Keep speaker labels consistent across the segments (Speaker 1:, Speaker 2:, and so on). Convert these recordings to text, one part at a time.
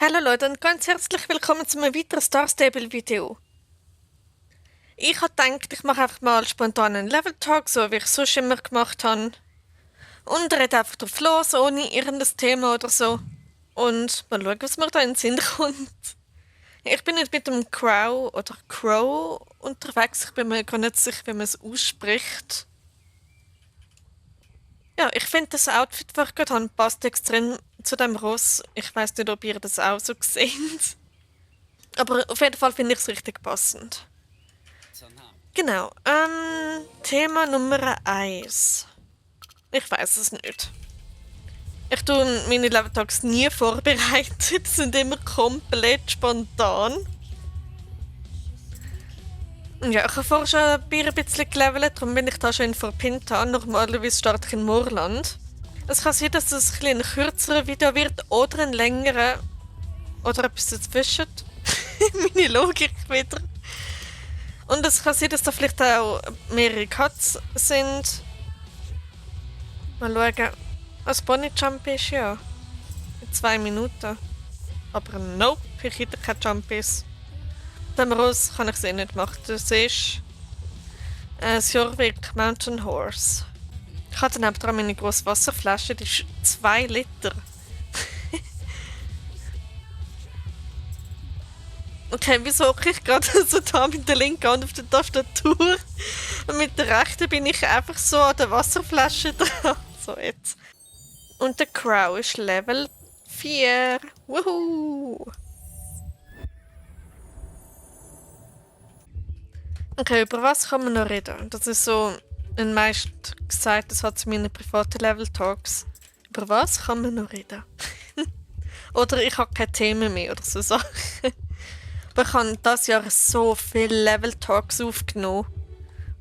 Speaker 1: Hallo Leute und ganz herzlich willkommen zu einem weiteren Star Stable Video. Ich habe gedacht, ich mache einfach mal spontan einen Level Talk, so wie ich es sonst immer gemacht habe. Und rede einfach drauf los, ohne irgendein Thema oder so. Und mal schauen, was mir da in den Sinn kommt. Ich bin nicht mit dem Crow unterwegs. Ich bin mir gar nicht sicher, wie man es ausspricht. Ja, ich finde das Outfit, das ich gerade habe, passt extrem zu dem Ross. Ich weiß nicht, ob ihr das auch so seht. Aber auf jeden Fall finde ich es richtig passend. Genau. Thema Nummer eins. Ich weiß es nicht. Ich tue meine Level-Talks nie vorbereitet, sie sind immer komplett spontan. Ja, ich habe vorher schon ein bisschen gelevelt, darum bin ich da schon in Verpinta. Normalerweise starte ich in Moorland. Es kann sein, dass es ein kürzerer Video wird oder ein längerer. Oder etwas dazwischen. Meine Logik wieder. Und es kann sein, dass da vielleicht auch mehrere Cuts sind. Mal schauen. Was Bonnie Jump ist, ja. In 2 Minuten. Aber nope, ich hätte kein Jump ist. Dem Ross kann ich es eh nicht machen. Das ist Sjorvik Mountain Horse. Ich habe dann dran meine grosse Wasserflasche, die ist 2 Liter. Okay, wieso hocke ich gerade so da mit der linken Hand auf der Tastatur? Und mit der rechten bin ich einfach so an der Wasserflasche dran. So jetzt. Und der Crow ist Level 4. Wuhu! Okay, über was kann man noch reden? Das ist so ein meist gesagt, das hat zu meinen privaten Level Talks. Über was kann man noch reden? Oder ich habe keine Themen mehr oder so Sachen. Aber ich habe dieses Jahr so viele Level Talks aufgenommen.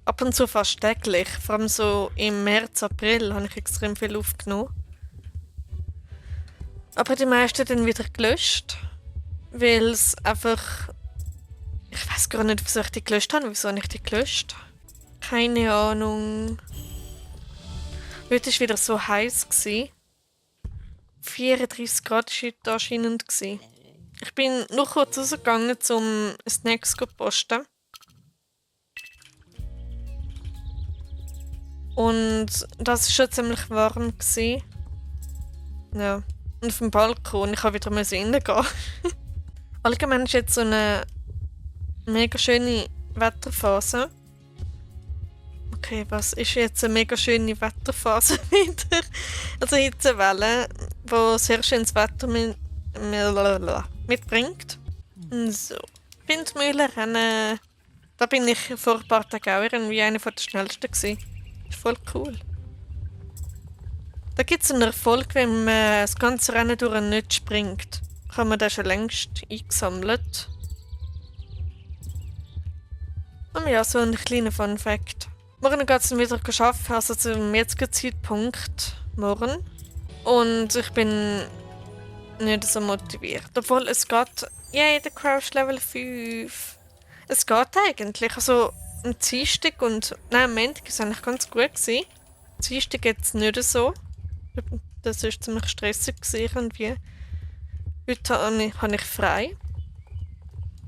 Speaker 1: Ab und zu fast täglich. Vor allem so im März, April habe ich extrem viel aufgenommen. Aber die meisten dann wieder gelöscht. Weil es einfach. Ich weiß gar nicht, wieso ich die gelöscht habe. Wieso habe ich die gelöscht? Keine Ahnung. Heute war wieder so heiß. 34 Grad war heute anscheinend. Ich bin nur kurz rausgegangen, um Snacks zu posten. Und das war schon ziemlich warm. Ja. Und auf dem Balkon, ich musste wieder reingehen. Allgemein ist jetzt so eine mega schöne Wetterphase. Okay, was ist jetzt eine mega schöne Wetterphase wieder? Also Hitzewelle, wo sehr schönes Wetter mitbringt. So. Windmühlenrennen. Da bin ich vor ein paar Tagen auch irgendwie einer der schnellsten gewesen. Ist voll cool. Da gibt es einen Erfolg, wenn man das ganze Rennen durch nicht springt. Kann man den schon längst eingesammelt. Und ja, so ein kleiner Fun Fact. Morgen geht es dann wieder arbeiten, also zum jetzigen Zeitpunkt morgen. Und ich bin nicht so motiviert. Obwohl es geht. Yay, der Crouch Level 5. Es geht eigentlich. Also am Dienstag und. Nein, am Montag war es eigentlich ganz gut. Am Dienstag jetzt nicht so. Das war ziemlich stressig irgendwie. Heute habe ich frei.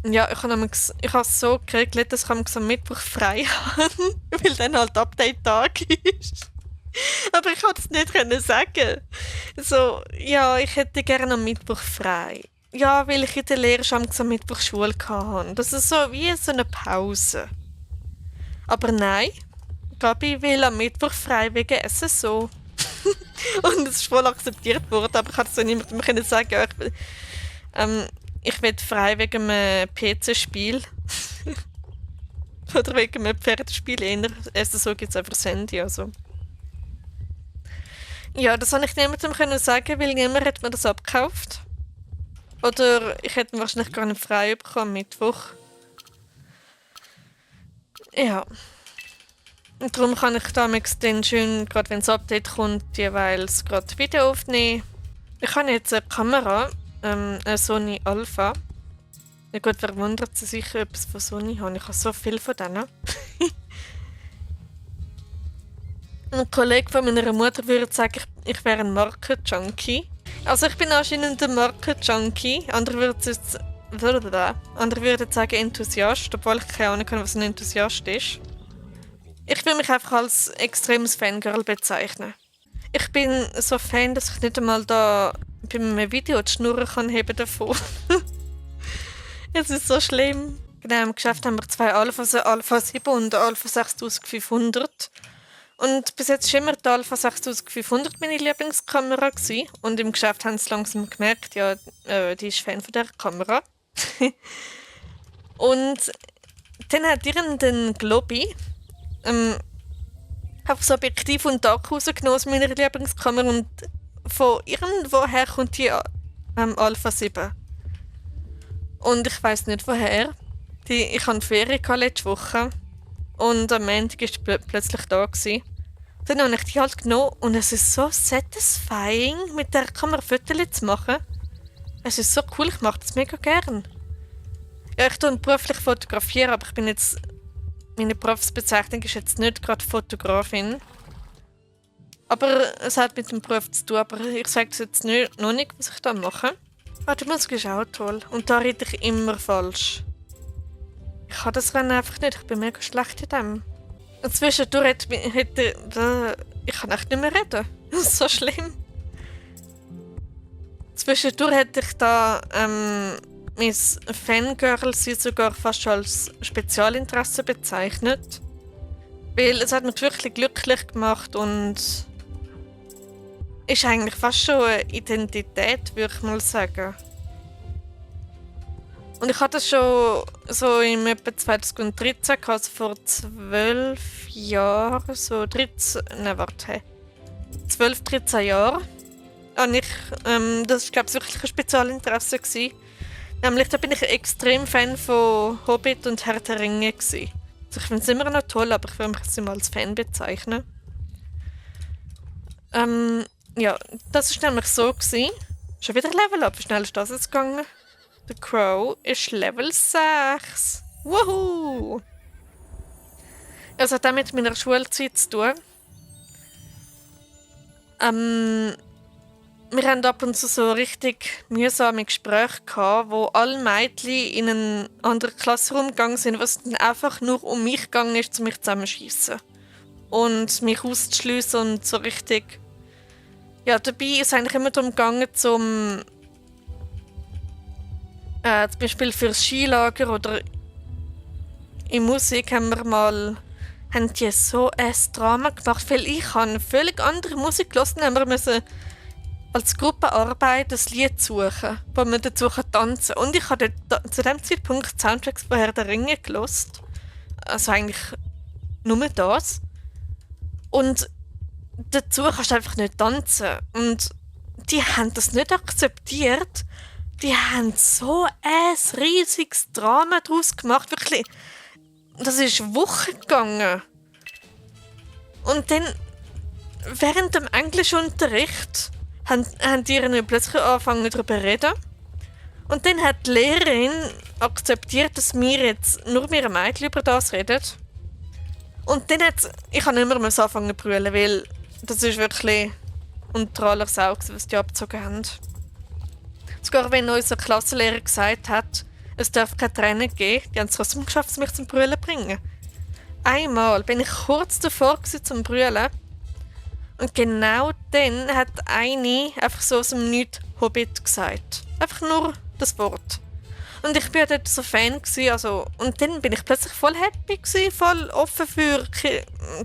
Speaker 1: Ja, ich habe es so geregelt, dass ich am Mittwoch frei habe, weil dann halt Update-Tag ist. Aber ich konnte es nicht sagen. So, ja, ich hätte gerne am Mittwoch frei. Ja, weil ich in der Lehre schon am Mittwoch Schule hatte. Das ist so wie so eine Pause. Aber nein, Gabi will am Mittwoch frei wegen SSO. Und es ist voll akzeptiert worden, aber ich konnte so niemandem können sagen, ja, ich will frei wegen einem PC-Spiel. Oder wegen einem Pferdespiel eher. SSO gibt es einfach das Handy, also. Ja, das habe ich niemandem können sagen, weil niemand hat mir das abgekauft. Oder ich hätte ihn wahrscheinlich gar nicht frei bekommen am Mittwoch. Ja. Und darum kann ich damals dann schön, gerade wenn das Update kommt, jeweils gerade Video aufnehmen. Ich habe jetzt eine Kamera, eine Sony Alpha. Ja gut, wer wundert sich sicher, ob ich von Sony habe? Ich habe so viel von denen. Ein Kollege von meiner Mutter würde sagen, ich wäre ein Marken-Junkie. Also ich bin anscheinend ein Marken-Junkie. Andere würden sagen Enthusiast, obwohl ich keine Ahnung habe, was ein Enthusiast ist. Ich will mich einfach als extremes Fangirl bezeichnen. Ich bin so Fan, dass ich nicht einmal da bei einem Video die Schnurren kann heben davon. Es ist so schlimm. Genau, im Geschäft haben wir zwei Alphas, eine Alpha 7 und eine Alpha 6500. Und bis jetzt war immer die Alpha 6500 meine Lieblingskamera gewesen. Und im Geschäft haben sie langsam gemerkt, ja, die ist Fan von der Kamera. Und dann hat irgendein Globi einfach so Objektiv und Akku rausgenommen aus meiner Lieblingskamera und von irgendwoher kommt die Alpha 7. Und ich weiss nicht woher. Ich hatte Ferien letzte Woche und am Montag war sie plötzlich da gewesen. Dann habe ich die halt genommen und es ist so satisfying, mit der Kamera Fotos zu machen. Es ist so cool, ich mache das mega gern. Ja, ich tue beruflich fotografieren, aber ich bin jetzt... Meine Berufsbezeichnung ist jetzt nicht gerade Fotografin. Aber es hat mit dem Beruf zu tun, aber ich sage es jetzt noch nicht, was ich da mache. Ah, die Musik ist auch toll. Und da rede ich immer falsch. Ich kann das Rennen einfach nicht, ich bin mega schlecht in dem. Und zwischendurch ich kann echt nicht mehr reden. Das ist so schlimm. Zwischendurch hätte ich da mein Fangirl sie sogar fast schon als Spezialinteresse bezeichnet. Weil es hat mich wirklich glücklich gemacht und ist eigentlich fast schon eine Identität, würde ich mal sagen. Und ich hatte das schon so im etwa 2013, also vor 12 Jahren, so 13, 12, 13 Jahren. Und das war, glaube ich, wirklich ein Spezialinteresse gewesen. Nämlich, da bin ich extrem Fan von Hobbit und Herr der Ringe gewesen. Also ich finde es immer noch toll, aber ich würde mich jetzt nicht mal als Fan bezeichnen. Ja, das war nämlich so gewesen. Schon wieder Level Up, wie schnell ist das jetzt gegangen? The Crow ist Level 6. Woohoo! Also hat auch mit meiner Schulzeit zu tun. Wir haben ab und zu so richtig mühsame Gespräche gehabt, wo alle Mädchen in einen anderen Klassenraum gegangen sind, was dann einfach nur um mich gegangen ist, um mich zusammenschießen. Und mich auszuschliessen und so richtig... Ja, dabei ist es eigentlich immer darum gegangen, zum Beispiel für das Skilager oder in Musik haben die so ein Drama gemacht, weil ich habe völlig andere Musik gehört, haben wir müssen als Gruppenarbeit ein Lied suchen, wo man dazu tanzen kann. Und ich habe zu dem Zeitpunkt Soundtracks von Herr der Ringe gehört. Also eigentlich nur das. Und dazu kannst du einfach nicht tanzen. Und die haben das nicht akzeptiert. Die haben so ein riesiges Drama daraus gemacht. Wirklich, das ist Wochen gegangen. Und dann, während dem Englischunterricht, haben die dann plötzlich angefangen darüber zu reden. Und dann hat die Lehrerin akzeptiert, dass wir jetzt nur mit einem Mädchen über das reden. Und dann ich habe nicht mehr angefangen zu brüllen, weil das ist wirklich unter aller Sau, was die abgezogen haben. Sogar wenn unser Klassenlehrer gesagt hat, es darf keine Tränen geben, die haben es trotzdem geschafft, mich zum Brüllen zu bringen. Einmal bin ich kurz davor zum Brüllen. Und genau dann hat eine einfach so aus dem Nichts Hobbit gesagt. Einfach nur das Wort. Und ich war dort so Fan gewesen, also, und dann bin ich plötzlich voll happy gewesen, voll offen für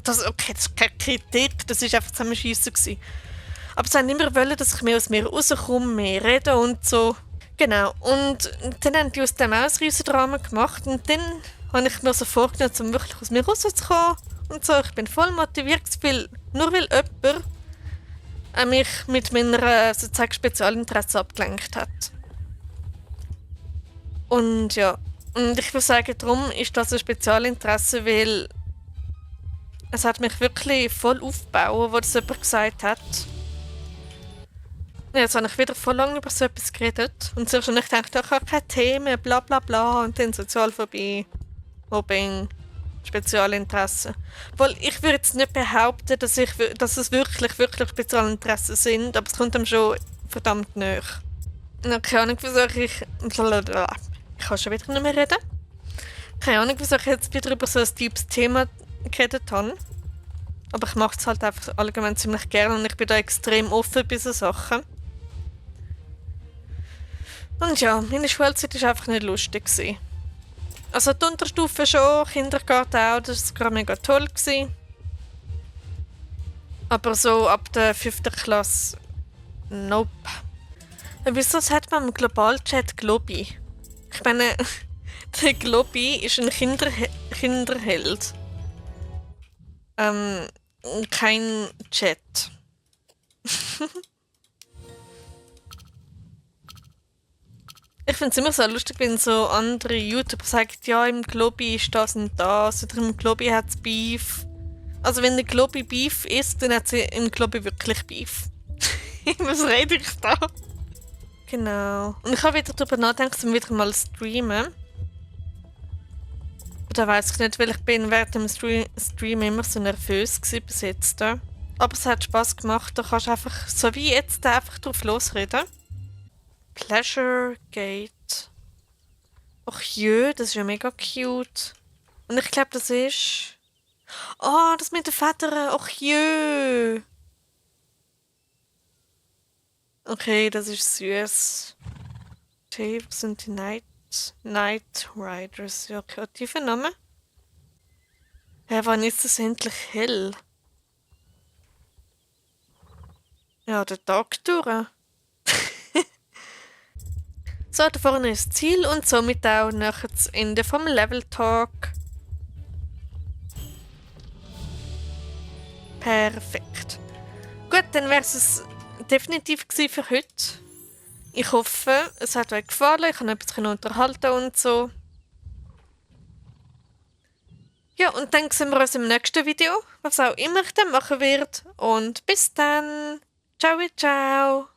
Speaker 1: das ist keine Kritik, das war einfach Zusammenschiessen gewesen. Aber sie haben immer wollen, dass ich mehr aus mir rauskomme, mehr rede und so. Genau. Und dann haben die aus dem auch ein riesen Drama gemacht und dann habe ich mir so vorgenommen, um wirklich aus mir rauszukommen. Und so, ich bin voll motiviert, weil nur weil jemand mich mit meiner sozusagen Spezialinteresse abgelenkt hat. Und ja, und ich würde sagen, darum ist das ein Spezialinteresse, weil es hat mich wirklich voll aufgebaut, wo das jemand gesagt hat. Ja, jetzt habe ich wieder voll lange über so etwas geredet. Und zuerst habe ich gedacht, ich habe keine Themen, bla bla bla. Und dann Sozialphobie, Mobbing, Spezialinteressen. Weil ich würde jetzt nicht behaupten, dass es wirklich Spezialinteressen sind, aber es kommt einem schon verdammt nahe. Na, keine Ahnung, wieso ich... Ich kann schon wieder nicht mehr reden. Keine Ahnung, wieso ich jetzt wieder über so ein deepes Thema geredet habe. Aber ich mache es halt einfach allgemein ziemlich gerne und ich bin da extrem offen bei so Sachen. Und ja, meine Schulzeit war einfach nicht lustig gewesen. Also die Unterstufe schon, Kindergarten auch, das war mega toll gewesen. Aber so ab der 5. Klasse, nope. Wieso sagt man im Globalchat Globi? Ich meine, der Globi ist ein Kinderheld. Kein Chat. Ich finde es immer so lustig, wenn so andere YouTuber sagen, ja, im Globi ist das und das, oder im Globi hat es Beef. Also wenn der Globi Beef ist, dann hat sie im Globi wirklich Beef. Was rede ich da? Genau. Und ich habe wieder darüber nachgedacht, um wieder mal zu streamen. Da weiß ich nicht, weil ich bin während dem Stream immer so nervös gewesen bis jetzt. Aber es hat Spaß gemacht, da kannst du einfach, so wie jetzt, einfach drauf losreden. Pleasure Gate. Och jö, das ist ja mega cute. Und ich glaube, das ist... Oh, das mit den Vätern. Och jö. Okay, das ist süß. Okay, was sind die Night Riders? Ja, kreativer Name. Ja, wann ist es endlich hell? Ja, der Tag durch. So, da vorne ist das Ziel und somit auch nachher das Ende vom Level Talk. Perfekt. Gut, dann wäre es definitiv gewesen für heute. Ich hoffe, es hat euch gefallen, ich habe etwas unterhalten und so. Ja, und dann sehen wir uns im nächsten Video, was auch immer ich dann machen werde. Und bis dann. Ciao, ciao.